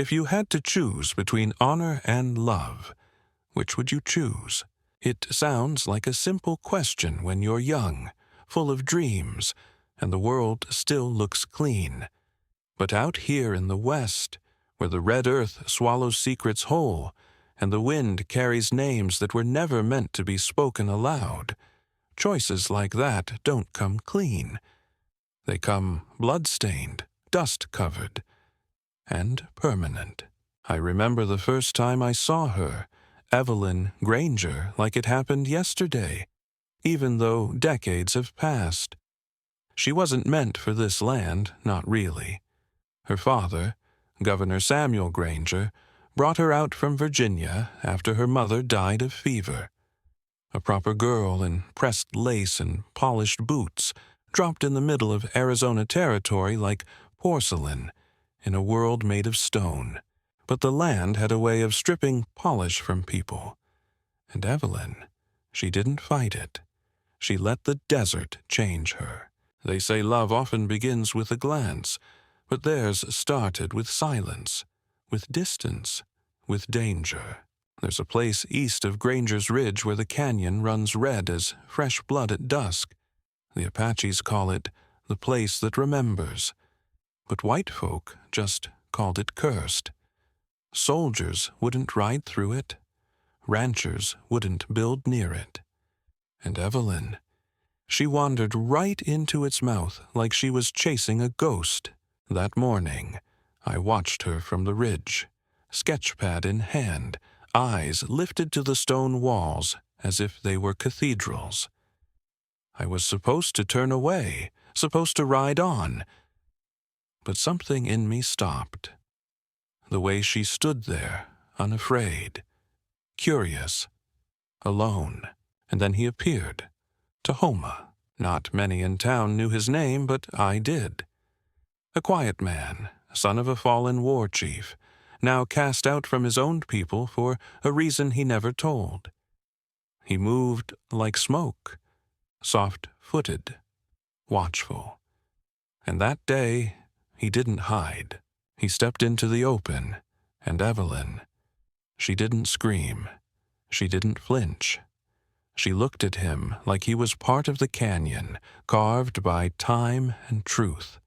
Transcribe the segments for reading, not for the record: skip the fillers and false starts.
If you had to choose between honor and love, which would you choose? It sounds like a simple question when you're young, full of dreams, and the world still looks clean. But out here in the West, where the red earth swallows secrets whole, and the wind carries names that were never meant to be spoken aloud, choices like that don't come clean. They come blood-stained, dust-covered, and permanent. I remember the first time I saw her, Evelyn Granger, like it happened yesterday, even though decades have passed. She wasn't meant for this land, not really. Her father, Governor Samuel Granger, brought her out from Virginia after her mother died of fever. A proper girl in pressed lace and polished boots, dropped in the middle of Arizona territory like porcelain in a world made of stone. But the land had a way of stripping polish from people. And Evelyn, she didn't fight it. She let the desert change her. They say love often begins with a glance, but theirs started with silence, with distance, with danger. There's a place east of Granger's Ridge where the canyon runs red as fresh blood at dusk. The Apaches call it the place that remembers, but white folk just called it cursed. Soldiers wouldn't ride through it. Ranchers wouldn't build near it. And Evelyn, she wandered right into its mouth like she was chasing a ghost. That morning, I watched her from the ridge, sketchpad in hand, eyes lifted to the stone walls as if they were cathedrals. I was supposed to turn away, supposed to ride on, but something in me stopped. The way she stood there, unafraid, curious, alone. And then he appeared, Tahoma. Not many in town knew his name, but I did. A quiet man, son of a fallen war chief, now cast out from his own people for a reason he never told. He moved like smoke, soft-footed, watchful. And that day, he didn't hide. He stepped into the open, and Evelyn, she didn't scream. She didn't flinch. She looked at him like he was part of the canyon, carved by time and truth.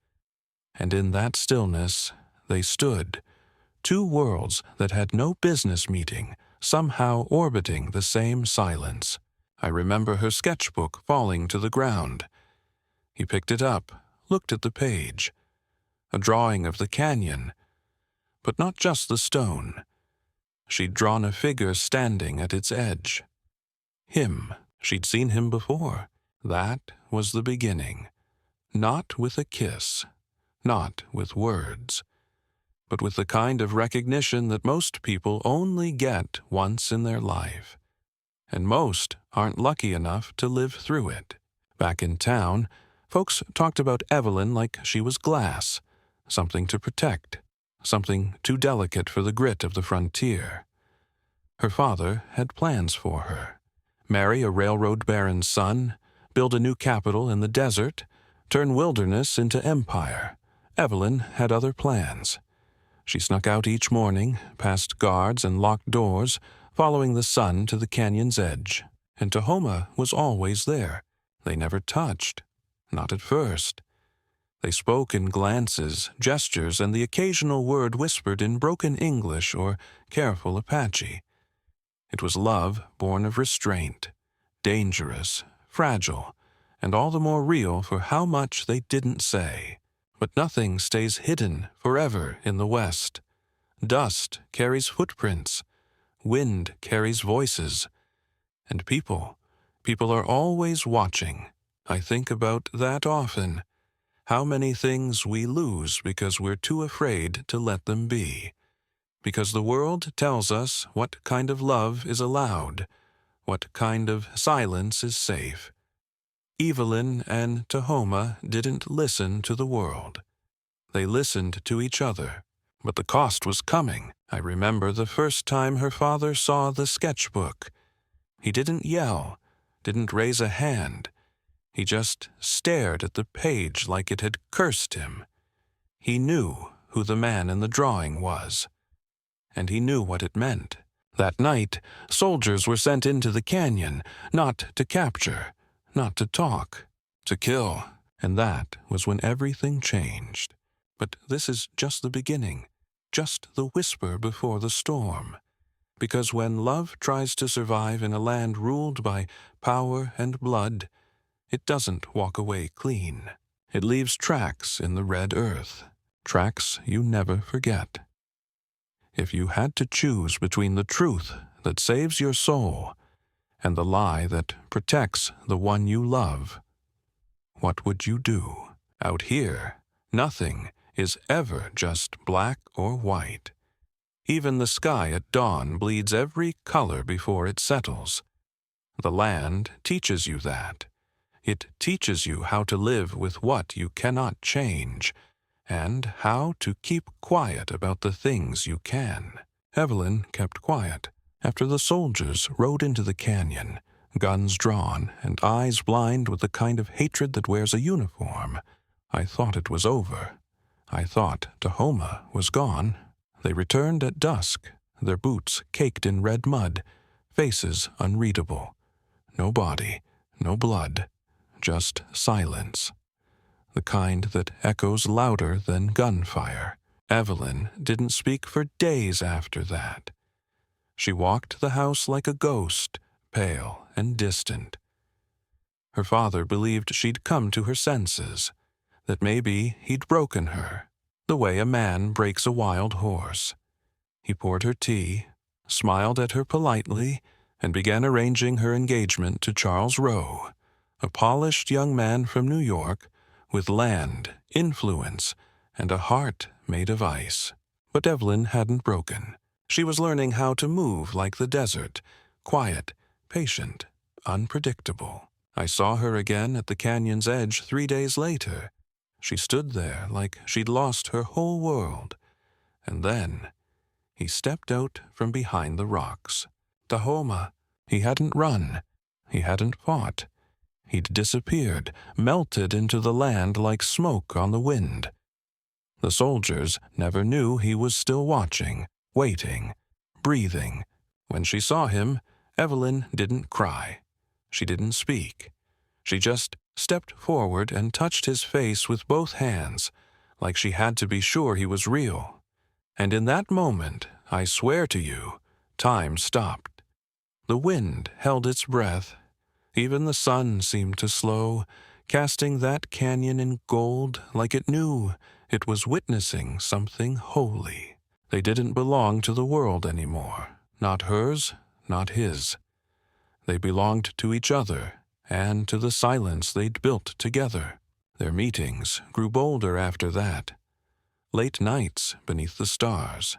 And in that stillness, they stood, two worlds that had no business meeting, somehow orbiting the same silence. I remember her sketchbook falling to the ground. He picked it up, looked at the page. A drawing of the canyon, but not just the stone. She'd drawn a figure standing at its edge. Him, she'd seen him before. That was the beginning. Not with a kiss, not with words, but with the kind of recognition that most people only get once in their life. And most aren't lucky enough to live through it. Back in town, folks talked about Evelyn like she was glass, something to protect, something too delicate for the grit of the frontier. Her father had plans for her. Marry a railroad baron's son, build a new capital in the desert, turn wilderness into empire. Evelyn had other plans. She snuck out each morning, past guards and locked doors, following the sun to the canyon's edge. And Tahoma was always there. They never touched, not at first. They spoke in glances, gestures, and the occasional word whispered in broken English or careful Apache. It was love born of restraint, dangerous, fragile, and all the more real for how much they didn't say. But nothing stays hidden forever in the West. Dust carries footprints, wind carries voices, and people are always watching. I think about that often. How many things we lose because we're too afraid to let them be. Because the world tells us what kind of love is allowed, what kind of silence is safe. Evelyn and Tahoma didn't listen to the world. They listened to each other. But the cost was coming. I remember the first time her father saw the sketchbook. He didn't yell, didn't raise a hand. He just stared at the page like it had cursed him. He knew who the man in the drawing was. and he knew what it meant. That night, soldiers were sent into the canyon, not to capture, not to talk, to kill, and that was when everything changed. But this is just the beginning, just the whisper before the storm. Because when love tries to survive in a land ruled by power and blood, it doesn't walk away clean. It leaves tracks in the red earth, tracks you never forget. If you had to choose between the truth that saves your soul and the lie that protects the one you love, what would you do? Out here, nothing is ever just black or white. Even the sky at dawn bleeds every color before it settles. The land teaches you that. It teaches you how to live with what you cannot change, and how to keep quiet about the things you can. Evelyn kept quiet. After the soldiers rode into the canyon, guns drawn and eyes blind with the kind of hatred that wears a uniform, I thought it was over. I thought Tahoma was gone. They returned at dusk, their boots caked in red mud, faces unreadable. No body, no blood, just silence. The kind that echoes louder than gunfire. Evelyn didn't speak for days after that. She walked the house like a ghost, pale and distant. Her father believed she'd come to her senses, that maybe he'd broken her, the way a man breaks a wild horse. He poured her tea, smiled at her politely, and began arranging her engagement to Charles Rowe, a polished young man from New York with land, influence, and a heart made of ice. But Evelyn hadn't broken. She was learning how to move like the desert, quiet, patient, unpredictable. I saw her again at the canyon's edge 3 days later. She stood there like she'd lost her whole world. And then he stepped out from behind the rocks. Tahoma. He hadn't run. He hadn't fought. He'd disappeared, melted into the land like smoke on the wind. The soldiers never knew he was still watching, waiting, breathing. When she saw him, Evelyn didn't cry. She didn't speak. She just stepped forward and touched his face with both hands, like she had to be sure he was real. And in that moment, I swear to you, time stopped. The wind held its breath. Even the sun seemed to slow, casting that canyon in gold like it knew it was witnessing something holy. They didn't belong to the world anymore. Not hers, not his. They belonged to each other and to the silence they'd built together. Their meetings grew bolder after that. Late nights beneath the stars.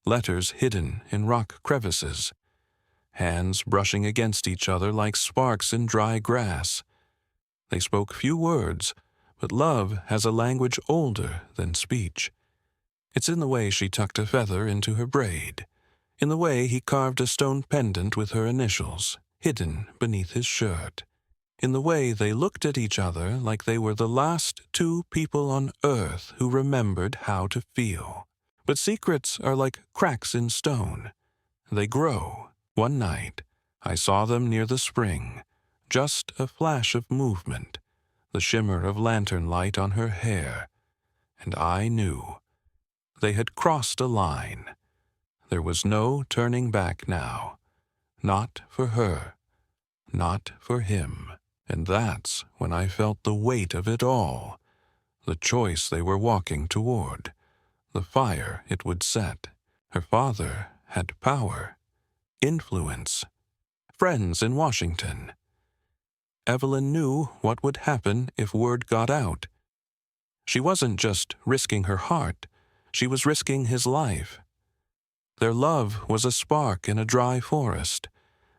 Letters hidden in rock crevices. Hands brushing against each other like sparks in dry grass. They spoke few words, but love has a language older than speech. It's in the way she tucked a feather into her braid, in the way he carved a stone pendant with her initials, hidden beneath his shirt, in the way they looked at each other like they were the last two people on earth who remembered how to feel. But secrets are like cracks in stone. They grow. One night, I saw them near the spring, just a flash of movement, the shimmer of lantern light on her hair, and I knew. They had crossed a line. There was no turning back now. Not for her. Not for him. And that's when I felt the weight of it all. The choice they were walking toward. The fire it would set. Her father had power. Influence. Friends in Washington. Evelyn knew what would happen if word got out. She wasn't just risking her heart. She was risking his life. Their love was a spark in a dry forest,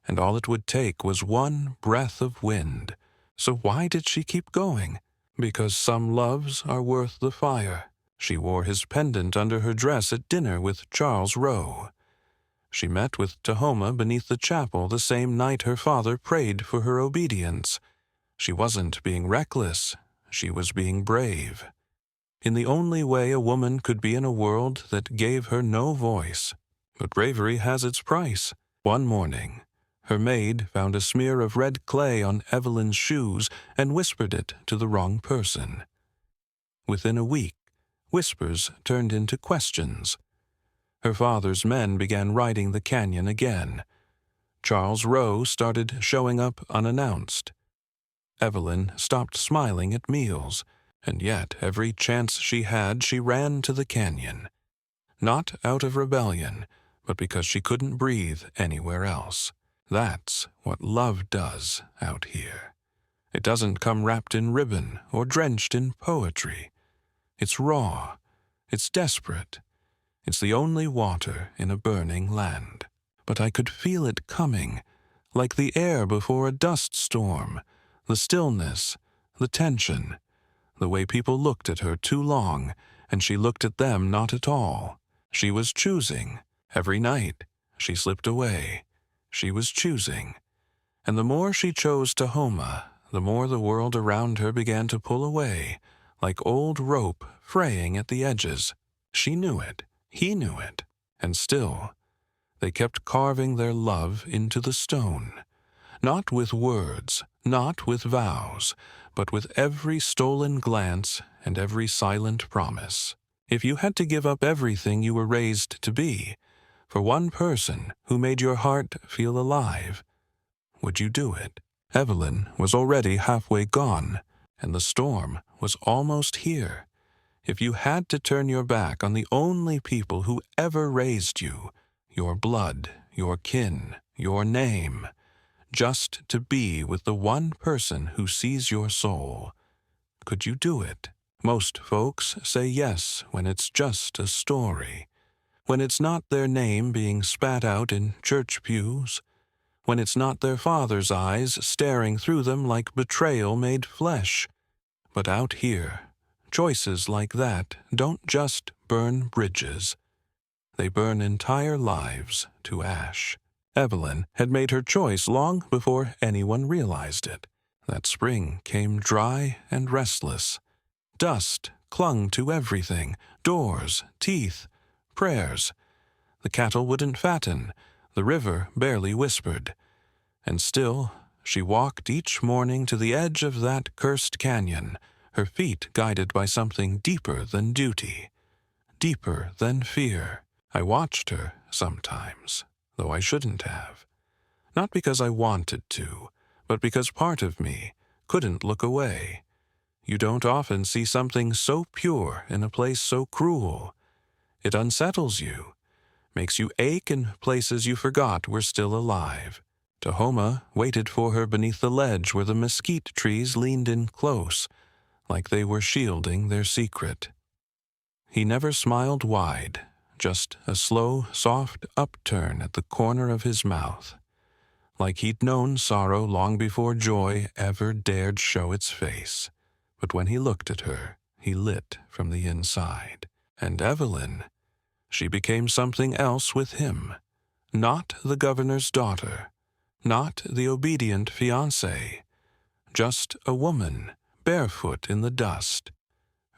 and all it would take was one breath of wind. So why did she keep going? Because some loves are worth the fire. She wore his pendant under her dress at dinner with Charles Rowe. She met with Tahoma beneath the chapel the same night her father prayed for her obedience. She wasn't being reckless. She was being brave. In the only way a woman could be in a world that gave her no voice. But bravery has its price. One morning, her maid found a smear of red clay on Evelyn's shoes and whispered it to the wrong person. Within a week, whispers turned into questions. Her father's men began riding the canyon again. Charles Rowe started showing up unannounced. Evelyn stopped smiling at meals, and yet every chance she had she ran to the canyon. Not out of rebellion, but because she couldn't breathe anywhere else. That's what love does out here. It doesn't come wrapped in ribbon or drenched in poetry. It's raw. It's desperate. It's the only water in a burning land. But I could feel it coming, like the air before a dust storm, the stillness, the tension, the way people looked at her too long, and she looked at them not at all. She was choosing. Every night, she slipped away. She was choosing. And the more she chose Tahoma, the more the world around her began to pull away, like old rope fraying at the edges. She knew it. He knew it. And still, they kept carving their love into the stone. Not with words, not with vows, but with every stolen glance and every silent promise. If you had to give up everything you were raised to be, for one person who made your heart feel alive, would you do it? Evelyn was already halfway gone, and the storm was almost here. If you had to turn your back on the only people who ever raised you, your blood, your kin, your name, just to be with the one person who sees your soul, could you do it? Most folks say yes when it's just a story, when it's not their name being spat out in church pews, when it's not their father's eyes staring through them like betrayal made flesh. But out here, choices like that don't just burn bridges. They burn entire lives to ash. Evelyn had made her choice long before anyone realized it. That spring came dry and restless. Dust clung to everything, doors, teeth, prayers. The cattle wouldn't fatten, the river barely whispered. And still, she walked each morning to the edge of that cursed canyon, her feet guided by something deeper than duty, deeper than fear. I watched her sometimes, though I shouldn't have. Not because I wanted to, but because part of me couldn't look away. You don't often see something so pure in a place so cruel. It unsettles you, makes you ache in places you forgot were still alive. Tahoma waited for her beneath the ledge where the mesquite trees leaned in close, like they were shielding their secret. He never smiled wide, just a slow, soft upturn at the corner of his mouth, like he'd known sorrow long before joy ever dared show its face. But when he looked at her, he lit from the inside. And Evelyn, she became something else with him. Not the governor's daughter, not the obedient fiancée, just a woman, barefoot in the dust,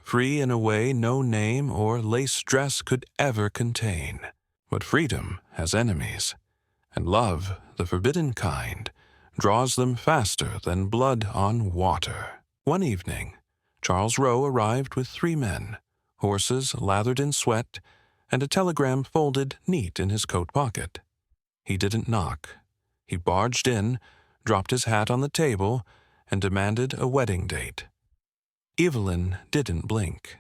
free in a way no name or lace dress could ever contain. But freedom has enemies, and love, the forbidden kind, draws them faster than blood on water. One evening, Charles Rowe arrived with 3 men, horses lathered in sweat, and a telegram folded neat in his coat pocket. He didn't knock. He barged in, dropped his hat on the table, and demanded a wedding date. Evelyn didn't blink.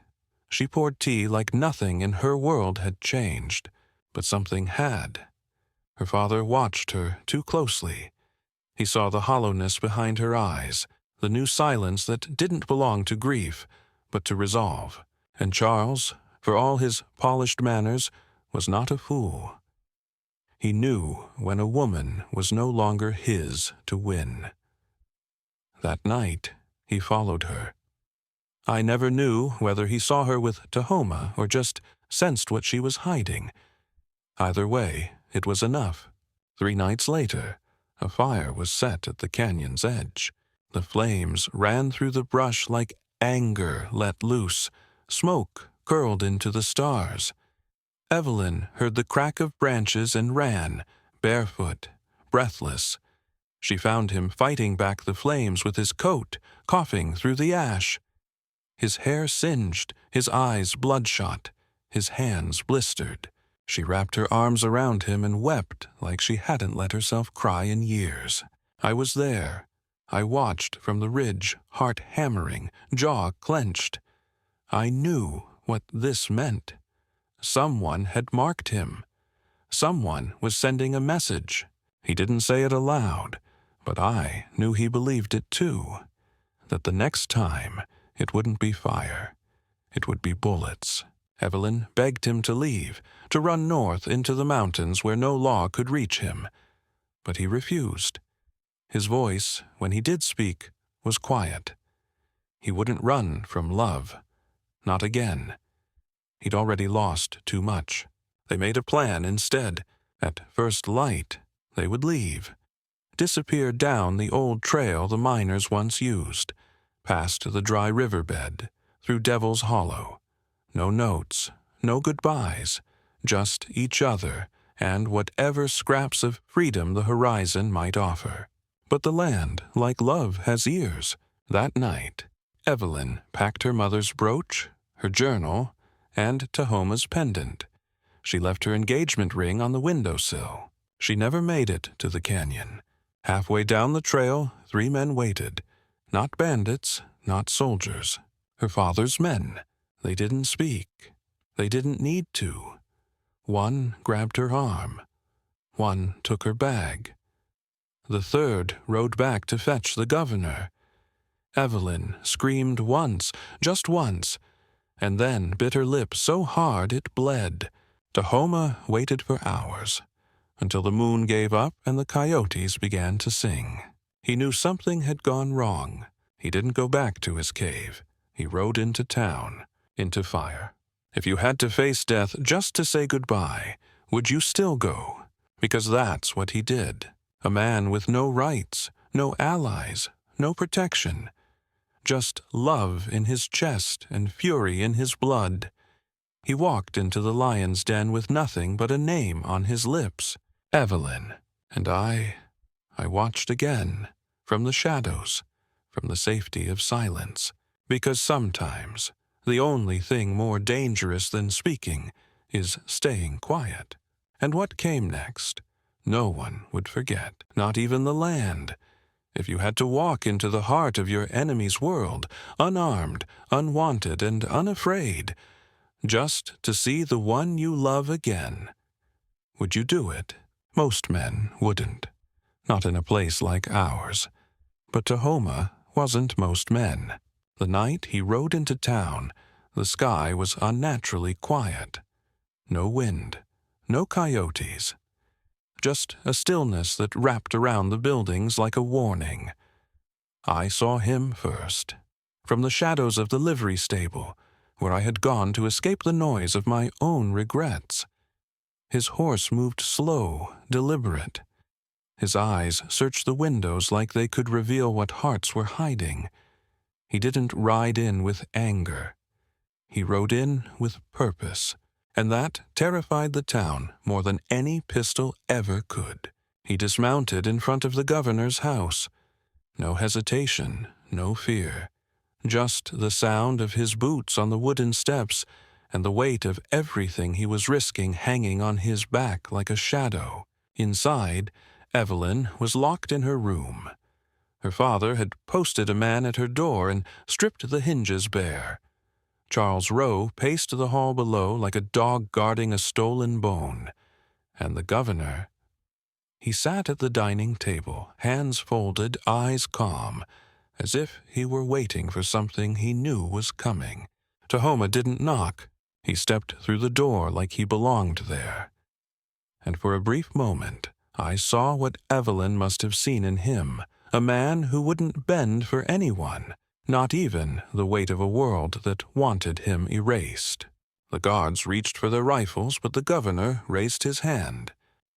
She poured tea like nothing in her world had changed, but something had. Her father watched her too closely. He saw the hollowness behind her eyes, the new silence that didn't belong to grief, but to resolve. And Charles, for all his polished manners, was not a fool. He knew when a woman was no longer his to win. That night, he followed her. I never knew whether he saw her with Tahoma or just sensed what she was hiding. Either way, it was enough. 3 nights later, a fire was set at the canyon's edge. The flames ran through the brush like anger let loose. Smoke curled into the stars. Evelyn heard the crack of branches and ran, barefoot, breathless. She found him fighting back the flames with his coat, coughing through the ash. His hair singed, his eyes bloodshot, his hands blistered. She wrapped her arms around him and wept like she hadn't let herself cry in years. I was there. I watched from the ridge, heart hammering, jaw clenched. I knew what this meant. Someone had marked him. Someone was sending a message. He didn't say it aloud, but I knew he believed it too. That the next time, it wouldn't be fire. It would be bullets. Evelyn begged him to leave, to run north into the mountains where no law could reach him. But he refused. His voice, when he did speak, was quiet. He wouldn't run from love. Not again. He'd already lost too much. They made a plan instead. At first light, they would leave. Disappear down the old trail the miners once used, past the dry riverbed, through Devil's Hollow. No notes, no goodbyes, just each other and whatever scraps of freedom the horizon might offer. But the land, like love, has ears. That night, Evelyn packed her mother's brooch, her journal, and Tahoma's pendant. She left her engagement ring on the windowsill. She never made it to the canyon. Halfway down the trail, 3 men waited. Not bandits, not soldiers. Her father's men. They didn't speak. They didn't need to. One grabbed her arm. One took her bag. The third rode back to fetch the governor. Evelyn screamed once, just once, and then bit her lip so hard it bled. Tahoma waited for hours, until the moon gave up and the coyotes began to sing. He knew something had gone wrong. He didn't go back to his cave. He rode into town, into fire. If you had to face death just to say goodbye, would you still go? Because that's what he did. A man with no rights, no allies, no protection. Just love in his chest and fury in his blood. He walked into the lion's den with nothing but a name on his lips. Evelyn. And I watched again, from the shadows, from the safety of silence. Because sometimes, the only thing more dangerous than speaking is staying quiet. And what came next? No one would forget, not even the land. If you had to walk into the heart of your enemy's world, unarmed, unwanted, and unafraid, just to see the one you love again, would you do it? Most men wouldn't. Not in a place like ours. But Tahoma wasn't most men. The night he rode into town, the sky was unnaturally quiet. No wind, no coyotes. Just a stillness that wrapped around the buildings like a warning. I saw him first, from the shadows of the livery stable, where I had gone to escape the noise of my own regrets. His horse moved slow, deliberate. His eyes searched the windows like they could reveal what hearts were hiding. He didn't ride in with anger. He rode in with purpose. And that terrified the town more than any pistol ever could. He dismounted in front of the governor's house. No hesitation, no fear. Just the sound of his boots on the wooden steps and the weight of everything he was risking hanging on his back like a shadow. Inside, Evelyn was locked in her room. Her father had posted a man at her door and stripped the hinges bare. Charles Rowe paced the hall below like a dog guarding a stolen bone. And the governor, he sat at the dining table, hands folded, eyes calm, as if he were waiting for something he knew was coming. Tahoma didn't knock. He stepped through the door like he belonged there. And for a brief moment, I saw what Evelyn must have seen in him, a man who wouldn't bend for anyone. Not even the weight of a world that wanted him erased. The guards reached for their rifles, but the governor raised his hand.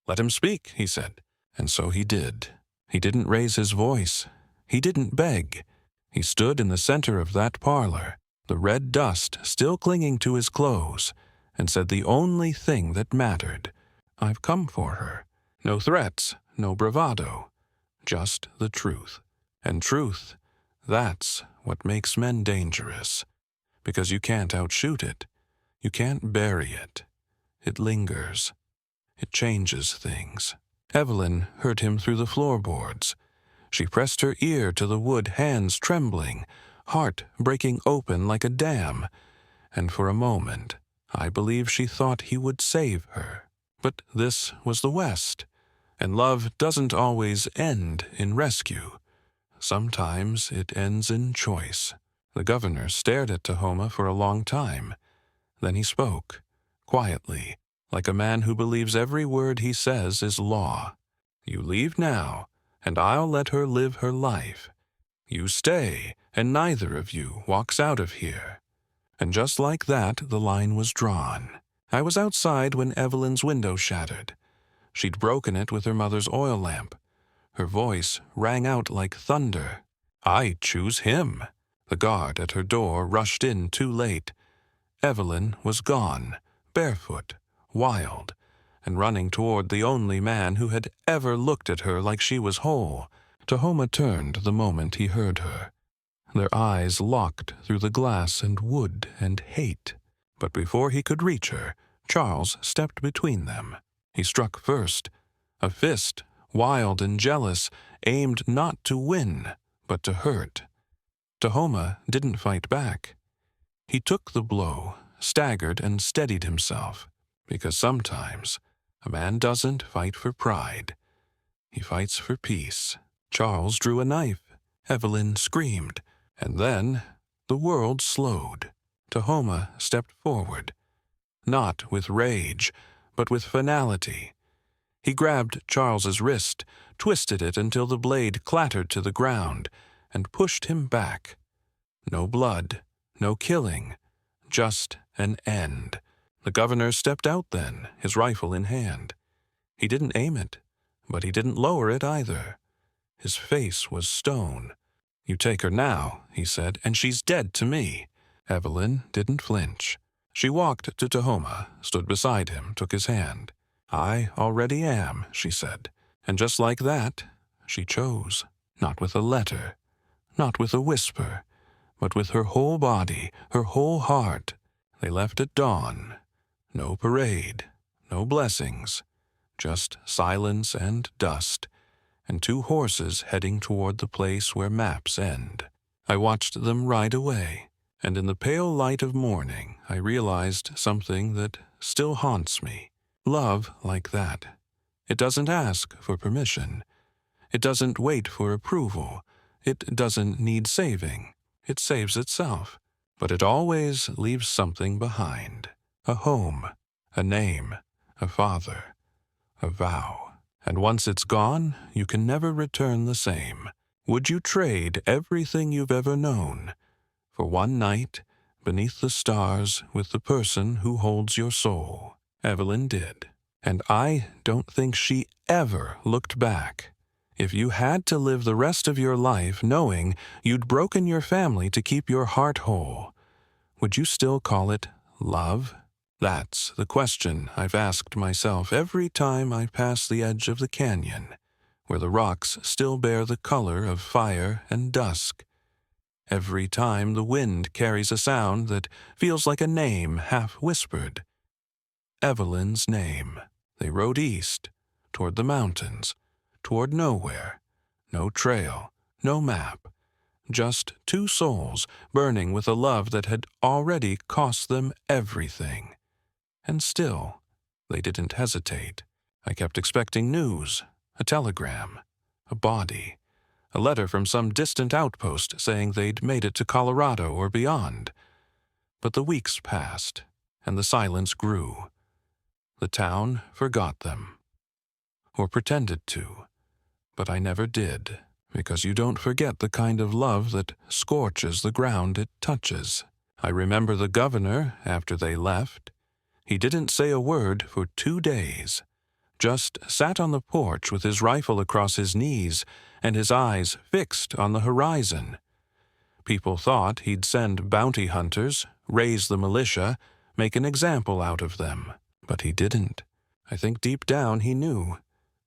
"Let him speak," he said. And so he did. He didn't raise his voice. He didn't beg. He stood in the center of that parlor, the red dust still clinging to his clothes, and said the only thing that mattered. I've come for her. No threats, no bravado, just the truth. And truth, that's what makes men dangerous, because you can't outshoot it. You can't bury it. It lingers. It changes things. Evelyn heard him through the floorboards. She pressed her ear to the wood, hands trembling, heart breaking open like a dam, and for a moment I believe she thought he would save her. But this was the West, and love doesn't always end in rescue. Sometimes it ends in choice. The governor stared at Tahoma for a long time. Then he spoke, quietly, like a man who believes every word he says is law. You leave now, and I'll let her live her life. You stay, and neither of you walks out of here. And just like that, the line was drawn. I was outside when Evelyn's window shattered. She'd broken it with her mother's oil lamp. Her voice rang out like thunder. I choose him. The guard at her door rushed in too late. Evelyn was gone, barefoot, wild, and running toward the only man who had ever looked at her like she was whole. Tahoma turned the moment he heard her. Their eyes locked through the glass and wood and hate. But before he could reach her, Charles stepped between them. He struck first. A fist, wild and jealous, aimed not to win, but to hurt. Tahoma didn't fight back. He took the blow, staggered, and steadied himself, because sometimes a man doesn't fight for pride. He fights for peace. Charles drew a knife. Evelyn screamed. And then the world slowed. Tahoma stepped forward, not with rage, but with finality. He grabbed Charles's wrist, twisted it until the blade clattered to the ground, and pushed him back. No blood, no killing, just an end. The governor stepped out then, his rifle in hand. He didn't aim it, but he didn't lower it either. His face was stone. You take her now, he said, and she's dead to me. Evelyn didn't flinch. She walked to Tahoma, stood beside him, took his hand. I already am, she said. And just like that, she chose. Not with a letter, not with a whisper, but with her whole body, her whole heart. They left at dawn. No parade, no blessings, just silence and dust, and 2 horses heading toward the place where maps end. I watched them ride away, and in the pale light of morning I realized something that still haunts me. Love like that. It doesn't ask for permission. It doesn't wait for approval. It doesn't need saving. It saves itself. But it always leaves something behind. A home, a name, a father, a vow. And once it's gone, you can never return the same. Would you trade everything you've ever known for one night beneath the stars with the person who holds your soul? Evelyn did. And I don't think she ever looked back. If you had to live the rest of your life knowing you'd broken your family to keep your heart whole, would you still call it love? That's the question I've asked myself every time I pass the edge of the canyon, where the rocks still bear the color of fire and dusk. Every time the wind carries a sound that feels like a name half-whispered. Evelyn's name. They rode east, toward the mountains, toward nowhere. No trail, no map. Just 2 souls burning with a love that had already cost them everything. And still, they didn't hesitate. I kept expecting news, a telegram, a body, a letter from some distant outpost saying they'd made it to Colorado or beyond. But the weeks passed, and the silence grew. The town forgot them, or pretended to, but I never did, because you don't forget the kind of love that scorches the ground it touches. I remember the governor after they left. He didn't say a word for 2 days, just sat on the porch with his rifle across his knees and his eyes fixed on the horizon. People thought he'd send bounty hunters, raise the militia, make an example out of them. But he didn't. I think deep down he knew.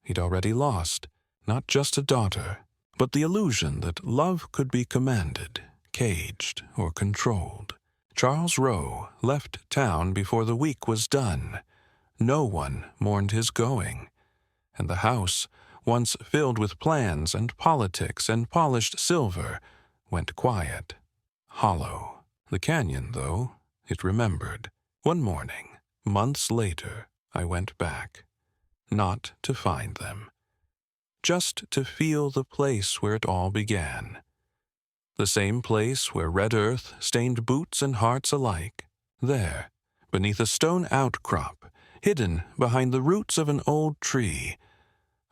He'd already lost, not just a daughter, but the illusion that love could be commanded, caged, or controlled. Charles Rowe left town before the week was done. No one mourned his going, and the house, once filled with plans and politics and polished silver, went quiet, hollow. The canyon, though, it remembered. One morning, months later, I went back, not to find them, just to feel the place where it all began. The same place where red earth stained boots and hearts alike. There, beneath a stone outcrop, hidden behind the roots of an old tree,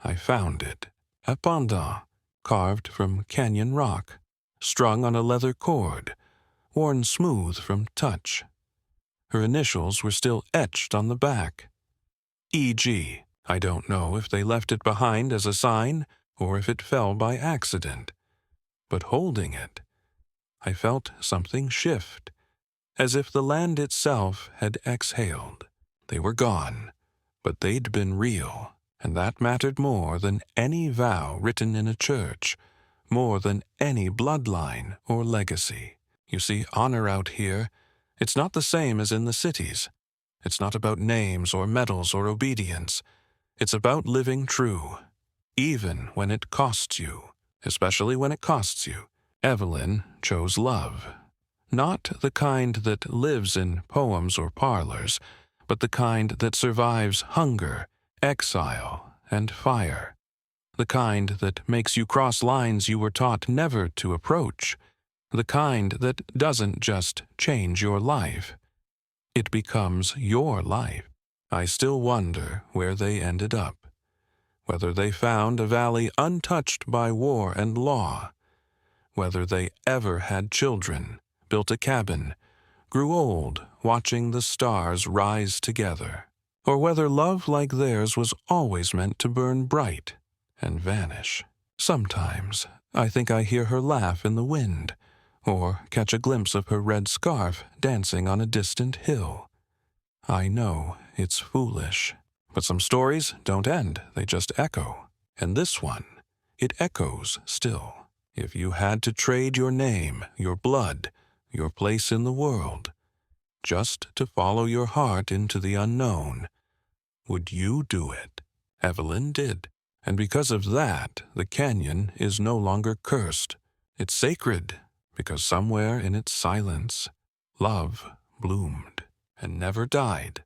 I found it, a pendant carved from canyon rock, strung on a leather cord, worn smooth from touch. Her initials were still etched on the back. E.G. I don't know if they left it behind as a sign or if it fell by accident. But holding it, I felt something shift, as if the land itself had exhaled. They were gone, but they'd been real, and that mattered more than any vow written in a church, more than any bloodline or legacy. You see, honor out here, it's not the same as in the cities. It's not about names or medals or obedience. It's about living true, even when it costs you, especially when it costs you. Evelyn chose love, not the kind that lives in poems or parlors, but the kind that survives hunger, exile, and fire. The kind that makes you cross lines you were taught never to approach. The kind that doesn't just change your life. It becomes your life. I still wonder where they ended up, whether they found a valley untouched by war and law, whether they ever had children, built a cabin, grew old watching the stars rise together, or whether love like theirs was always meant to burn bright and vanish. Sometimes I think I hear her laugh in the wind, or catch a glimpse of her red scarf dancing on a distant hill. I know it's foolish, but some stories don't end, they just echo. And this one, it echoes still. If you had to trade your name, your blood, your place in the world, just to follow your heart into the unknown, would you do it? Evelyn did. And because of that, the canyon is no longer cursed. It's sacred, because somewhere in its silence, love bloomed and never died.